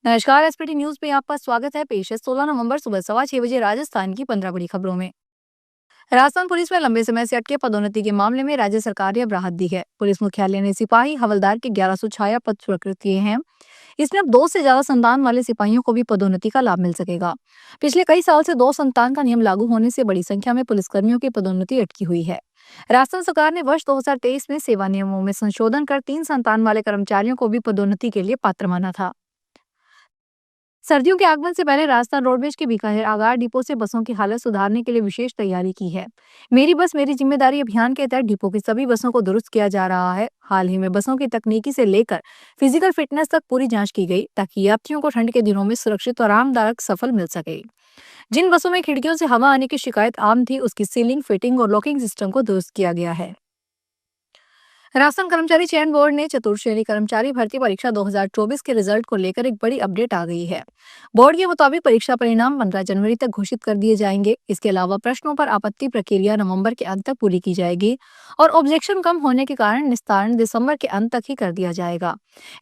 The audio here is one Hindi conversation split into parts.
नमस्कार। एसपीटी न्यूज में आपका स्वागत है। पेश है 16 नवंबर सुबह 6:15 बजे राजस्थान की 15 बड़ी खबरों में। राजस्थान पुलिस में लंबे समय से अटके पदोन्नति के मामले में राज्य सरकार ने अब राहत दी है। पुलिस मुख्यालय ने सिपाही हवलदार के 1100 छाया पद स्वीकृत किए हैं। इसमें अब 2 से ज्यादा संतान वाले सिपाहियों को भी पदोन्नति का लाभ मिल सकेगा। पिछले कई साल से 2 संतान का नियम लागू होने से बड़ी संख्या में पुलिसकर्मियों की पदोन्नति अटकी हुई है। राजस्थान सरकार ने वर्ष 2023 में सेवा नियमों में संशोधन कर 3 संतान वाले कर्मचारियों को भी पदोन्नति के लिए पात्र माना था। सर्दियों के आगमन से पहले राजस्थान रोडवेज के बीकानेर आगार डिपो से बसों की हालत सुधारने के लिए विशेष तैयारी की है। मेरी बस मेरी जिम्मेदारी अभियान के तहत डिपो की सभी बसों को दुरुस्त किया जा रहा है। हाल ही में बसों की तकनीकी से लेकर फिजिकल फिटनेस तक पूरी जांच की गई, ताकि यात्रियों को ठंड के दिनों में सुरक्षित और आरामदायक सफर मिल सके। जिन बसों में खिड़कियों से हवा आने की शिकायत आम थी, उसकी सीलिंग, फिटिंग और लॉकिंग सिस्टम को दुरुस्त किया गया है। राजस्थान कर्मचारी चयन बोर्ड ने चतुर्थ श्रेणी कर्मचारी भर्ती परीक्षा 2024 के रिजल्ट को लेकर एक बड़ी अपडेट आ गई है। बोर्ड के मुताबिक परीक्षा परिणाम 15 जनवरी तक घोषित कर दिए जाएंगे। इसके अलावा प्रश्नों पर आपत्ति प्रक्रिया नवंबर के अंत तक पूरी की जाएगी और ऑब्जेक्शन कम होने के कारण निस्तारण दिसंबर के अंत तक ही कर दिया जाएगा।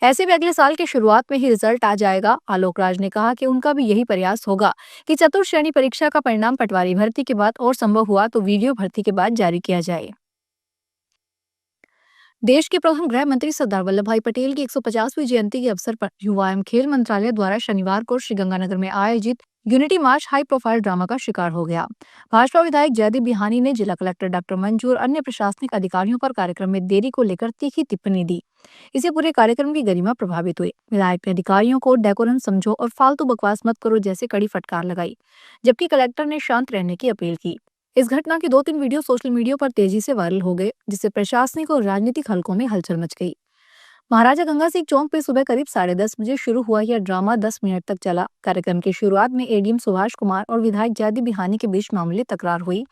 ऐसे में अगले साल की शुरुआत में ही रिजल्ट आ जाएगा। आलोक राज ने कहा कि उनका भी यही प्रयास होगा कि चतुर्थ श्रेणी परीक्षा का परिणाम पटवारी भर्ती के बाद और संभव हुआ तो वीडियो भर्ती के बाद जारी किया जाए। देश के प्रथम गृह मंत्री सरदार वल्लभ भाई पटेल की 150वीं जयंती के अवसर पर युवा एवं खेल मंत्रालय द्वारा शनिवार को श्रीगंगानगर में आयोजित यूनिटी मार्च हाई प्रोफाइल ड्रामा का शिकार हो गया। भाजपा विधायक जयदीप बिहानी ने जिला कलेक्टर डॉक्टर मंजू और अन्य प्रशासनिक अधिकारियों पर कार्यक्रम में देरी को लेकर तीखी टिप्पणी दी। इससे पूरे कार्यक्रम की गरिमा प्रभावित हुई। विधायक ने अधिकारियों को डेकोरम समझो और फालतू बकवास मत करो जैसे कड़ी फटकार लगाई, जबकि कलेक्टर ने शांत रहने की अपील की। इस घटना के 2-3 वीडियो सोशल मीडिया पर तेजी से वायरल हो गए, जिससे प्रशासनिक और राजनीतिक हलकों में हलचल मच गई। महाराजा गंगा सिंह चौक पे सुबह करीब 10:30 बजे शुरू हुआ यह ड्रामा 10 मिनट तक चला। कार्यक्रम की शुरुआत में एडीएम सुभाष कुमार और विधायक जयदीप बिहानी के बीच मामूली तकरार हुई,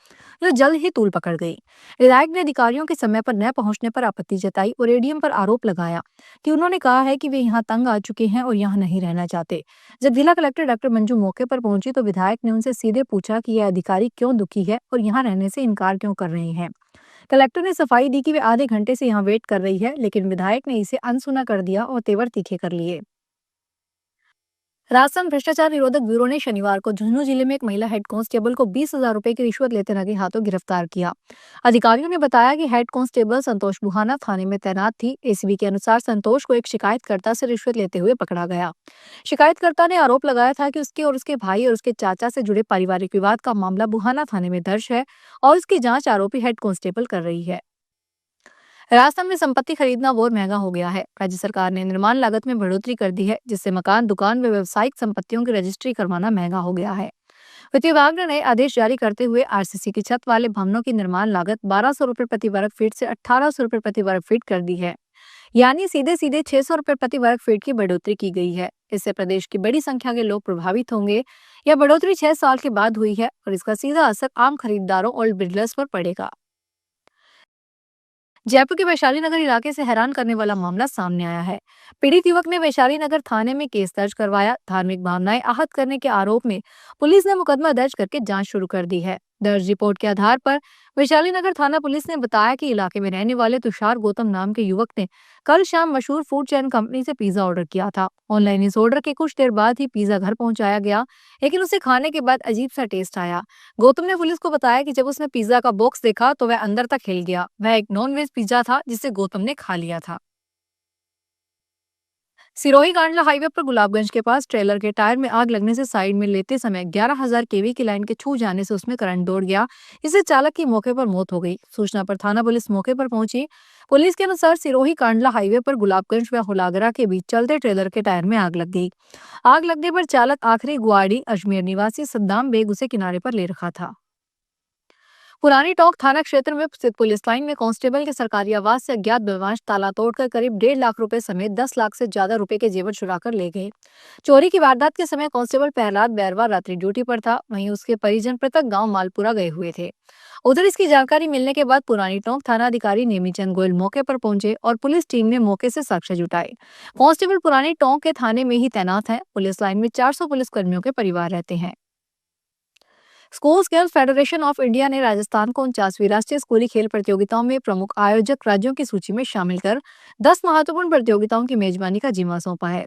जो जल्द ही तूल पकड़ गई। विधायक ने अधिकारियों के समय पर न पहुंचने पर आपत्ति जताई और एडीएम पर आरोप लगाया कि उन्होंने कहा है कि वे यहाँ तंग आ चुके हैं और यहाँ नहीं रहना चाहते। जब जिला कलेक्टर डॉक्टर मंजू मौके पर पहुंची तो विधायक ने उनसे सीधे पूछा कि यह अधिकारी क्यों दुखी है और यहाँ रहने से इनकार क्यों कर रहे हैं। कलेक्टर ने सफाई दी कि वे आधे घंटे से यहाँ वेट कर रही है, लेकिन विधायक ने इसे अनसुना कर दिया और तेवर तीखे कर लिए। राजस्थान भ्रष्टाचार निरोधक ब्यूरो ने शनिवार को झुंझुनू जिले में एक महिला हेड कांस्टेबल को 20,000 रुपए की रिश्वत लेते रंगे हाथों गिरफ्तार किया। अधिकारियों ने बताया कि हेड कांस्टेबल संतोष बुहाना थाने में तैनात थी। एसीबी के अनुसार संतोष को एक शिकायतकर्ता से रिश्वत लेते हुए पकड़ा गया। शिकायतकर्ता ने आरोप लगाया था कि उसके और उसके भाई और उसके चाचा से जुड़े पारिवारिक विवाद का मामला बुहाना थाने में दर्ज है और उसकी जांच आरोपी हेड कांस्टेबल कर रही है। राजस्थान में संपत्ति खरीदना बहुत महंगा हो गया है। राज्य सरकार ने निर्माण लागत में बढ़ोतरी कर दी है, जिससे मकान, दुकान व व्यावसायिक संपत्तियों की रजिस्ट्री करवाना महंगा हो गया है। वित्त विभाग ने नए आदेश जारी करते हुए आरसीसी की छत वाले भवनों की निर्माण लागत 1200 रुपए प्रति वर्ग फीट से 1800 रुपए प्रति वर्ग फीट कर दी है। यानी सीधे सीधे 600 रुपए प्रति वर्ग फीट की बढ़ोतरी की गई है। इससे प्रदेश की बड़ी संख्या के लोग प्रभावित होंगे। यह बढ़ोतरी 6 साल के बाद हुई है और इसका सीधा असर आम खरीदारों और बिल्डर्स पर पड़ेगा। जयपुर के वैशाली नगर इलाके से हैरान करने वाला मामला सामने आया है। पीड़ित युवक ने वैशाली नगर थाने में केस दर्ज करवाया। धार्मिक भावनाएं आहत करने के आरोप में पुलिस ने मुकदमा दर्ज करके जांच शुरू कर दी है। दर्ज रिपोर्ट के आधार पर वैशाली नगर थाना पुलिस ने बताया कि इलाके में रहने वाले तुषार गौतम नाम के युवक ने कल शाम मशहूर फूड चेन कंपनी से पिज्जा ऑर्डर किया था। ऑनलाइन इस ऑर्डर के कुछ देर बाद ही पिज्जा घर पहुंचाया गया, लेकिन उसे खाने के बाद अजीब सा टेस्ट आया। गौतम ने पुलिस को बताया कि जब उसने पिज्जा का बॉक्स देखा तो वह अंदर तक हिल गया। वह एक नॉन वेज पिज्जा था जिसे गौतम ने खा लिया था। सिरोही कांडला हाईवे पर गुलाबगंज के पास ट्रेलर के टायर में आग लगने से साइड में लेते समय 11,000 केवी की लाइन के छू जाने से उसमें करंट दौड़ गया। इससे चालक की मौके पर मौत हो गई। सूचना पर थाना पुलिस मौके पर पहुंची। पुलिस के अनुसार सिरोही कांडला हाईवे पर गुलाबगंज व हुलागरा के बीच चलते ट्रेलर के टायर में आग लग गई। आग लगने पर चालक आखिरी गुआड़ी अजमेर निवासी सद्दाम बेग उसे किनारे पर ले रखा था। पुरानी टोंक थाना क्षेत्र में स्थित पुलिस लाइन में कांस्टेबल के सरकारी आवास से अज्ञात बदमाश ताला तोड़कर करीब 1.5 लाख रुपए समेत 10 लाख से ज्यादा रुपए के जेवर चुरा कर ले गए। चोरी की वारदात के समय कांस्टेबल प्रहलाद बैरवा रात्रि ड्यूटी पर था। वहीं उसके परिजन पृथक गांव मालपुरा गए हुए थे। उधर इसकी जानकारी मिलने के बाद पुरानी टोंक थाना अधिकारी नेमीचंद गोयल मौके पर पहुंचे और पुलिस टीम ने मौके से साक्ष्य जुटाए। कांस्टेबल पुरानी टोंक के थाने में ही तैनात है। पुलिस लाइन में 400 पुलिसकर्मियों के परिवार रहते हैं। School games federation of India ने राजस्थान को 49वीं राष्ट्रीय स्कूली खेल प्रतियोगिताओं में प्रमुख आयोजक राज्यों की सूची में शामिल कर 10 महत्वपूर्ण प्रतियोगिताओं की मेजबानी का जिम्मा सौंपा है।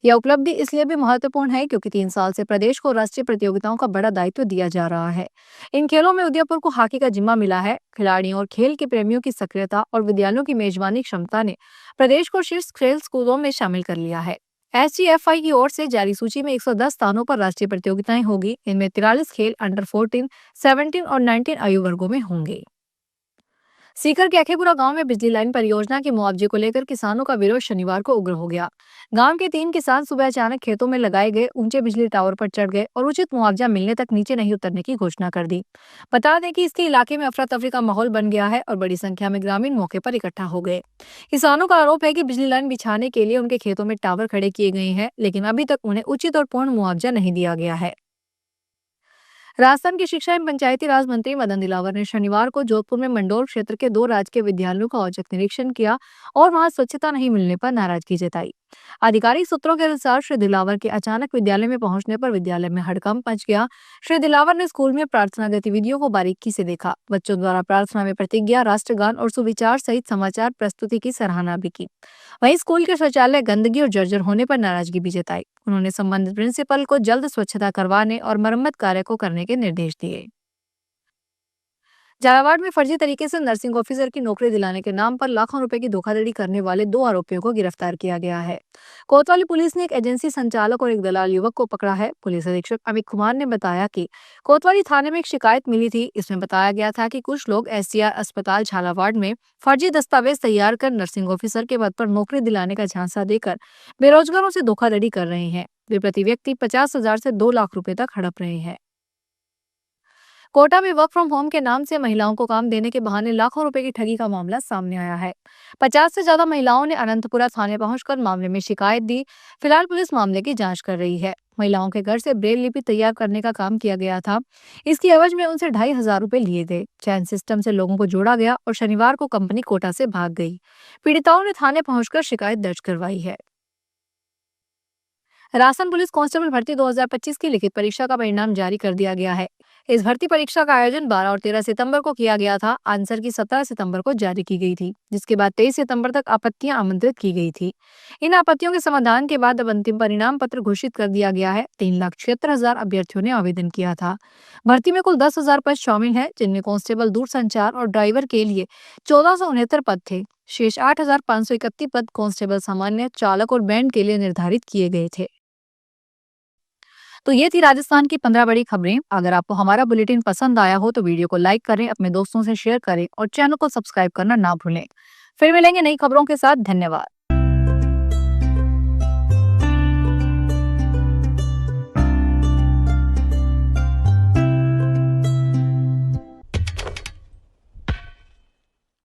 यह उपलब्धि इसलिए भी महत्वपूर्ण है क्योंकि 3 साल से प्रदेश को राष्ट्रीय प्रतियोगिताओं का बड़ा दायित्व दिया जा रहा है। इन खेलों में उदयपुर को हॉकी का जिम्मा मिला है। खिलाड़ियों और खेल के प्रेमियों की सक्रियता और विद्यालयों की मेजबानी क्षमता ने प्रदेश को शीर्ष खेल स्कूलों में शामिल कर लिया है। एसजीएफआई की ओर से जारी सूची में 110 स्थानों पर राष्ट्रीय प्रतियोगिताएं होगी। इनमें 43 खेल अंडर 14, 17 और 19 आयु वर्गों में होंगे। सीकर के अखेपुरा गांव में बिजली लाइन परियोजना के मुआवजे को लेकर किसानों का विरोध शनिवार को उग्र हो गया। गांव के 3 किसान सुबह अचानक खेतों में लगाए गए ऊंचे बिजली टावर पर चढ़ गए और उचित मुआवजा मिलने तक नीचे नहीं उतरने की घोषणा कर दी। बता दें कि इसके इलाके में अफरा तफरी का माहौल बन गया है और बड़ी संख्या में ग्रामीण मौके पर इकट्ठा हो गए। किसानों का आरोप है कि बिजली लाइन बिछाने के लिए उनके खेतों में टावर खड़े किए गए हैं, लेकिन अभी तक उन्हें उचित और पूर्ण मुआवजा नहीं दिया गया है। राजस्थान के शिक्षा एवं पंचायती राज मंत्री मदन दिलावर ने शनिवार को जोधपुर में मंडोर क्षेत्र के 2 राजकीय विद्यालयों का औचक निरीक्षण किया और वहां स्वच्छता नहीं मिलने पर नाराजगी जताई। आधिकारिक सूत्रों के अनुसार श्री दिलावर के अचानक विद्यालय में पहुंचने पर विद्यालय में हड़कंप मच गया। श्री दिलावर ने स्कूल में प्रार्थना गतिविधियों को बारीकी से देखा। बच्चों द्वारा प्रार्थना में प्रतिज्ञा, राष्ट्रगान और सुविचार सहित समाचार प्रस्तुति की सराहना भी की। वहीं स्कूल के शौचालय गंदगी और जर्जर होने पर नाराजगी भी जताई। उन्होंने संबंधित प्रिंसिपल को जल्द स्वच्छता करवाने और मरम्मत कार्य को करने के निर्देश दिए। झालावाड़ में फर्जी तरीके से नर्सिंग ऑफिसर की नौकरी दिलाने के नाम पर लाखों रुपए की धोखाधड़ी करने वाले 2 आरोपियों को गिरफ्तार किया गया है। कोतवाली पुलिस ने एक एजेंसी संचालक और एक दलाल युवक को पकड़ा है। पुलिस अधीक्षक अमित कुमार ने बताया कि कोतवाली थाने में एक शिकायत मिली थी। इसमें बताया गया था कि कुछ लोग एससीआर अस्पताल झालावाड़ में फर्जी दस्तावेज तैयार कर नर्सिंग ऑफिसर के पद पर नौकरी दिलाने का झांसा देकर बेरोजगारों से धोखाधड़ी कर रहे हैं। वे प्रति व्यक्ति 50,000 से 2 लाख रुपए तक हड़प रहे हैं। कोटा में वर्क फ्रॉम होम के नाम से महिलाओं को काम देने के बहाने लाखों रुपए की ठगी का मामला सामने आया है। 50 से ज्यादा महिलाओं ने अनंतपुरा थाने पहुंचकर मामले में शिकायत दी। फिलहाल पुलिस मामले की जांच कर रही है। महिलाओं के घर से ब्रेल लिपि तैयार करने का काम किया गया था। इसकी एवज में उनसे 2,500 रुपए लिए गए। चयन सिस्टम से लोगों को जोड़ा गया और शनिवार को कंपनी कोटा से भाग गई। पीड़िताओं ने थाने पहुंचकर शिकायत दर्ज करवाई है। राजस्थान पुलिस कांस्टेबल भर्ती 2025 की लिखित परीक्षा का परिणाम जारी कर दिया गया है। इस भर्ती परीक्षा का आयोजन 12 और 13 सितंबर को किया गया था। आंसर की 17 सितंबर को जारी की गई थी, जिसके बाद 23 सितंबर तक आपत्तियां आमंत्रित की गई थी। इन आपत्तियों के समाधान के बाद अब अंतिम परिणाम पत्र घोषित कर दिया गया है। 3,76,000 अभ्यर्थियों ने आवेदन किया था। भर्ती में कुल 10,000 पद शामिल है, जिनमें कांस्टेबल, दूरसंचार और ड्राइवर के लिए 1469 पद थे। शेष 8,531 पद कांस्टेबल सामान्य, चालक और बैंड के लिए निर्धारित किए गए थे। तो ये थी राजस्थान की 15 बड़ी खबरें। अगर आपको हमारा बुलेटिन पसंद आया हो तो वीडियो को लाइक करें, अपने दोस्तों से शेयर करें और चैनल को सब्सक्राइब करना ना भूलें। फिर मिलेंगे नई खबरों के साथ। धन्यवाद।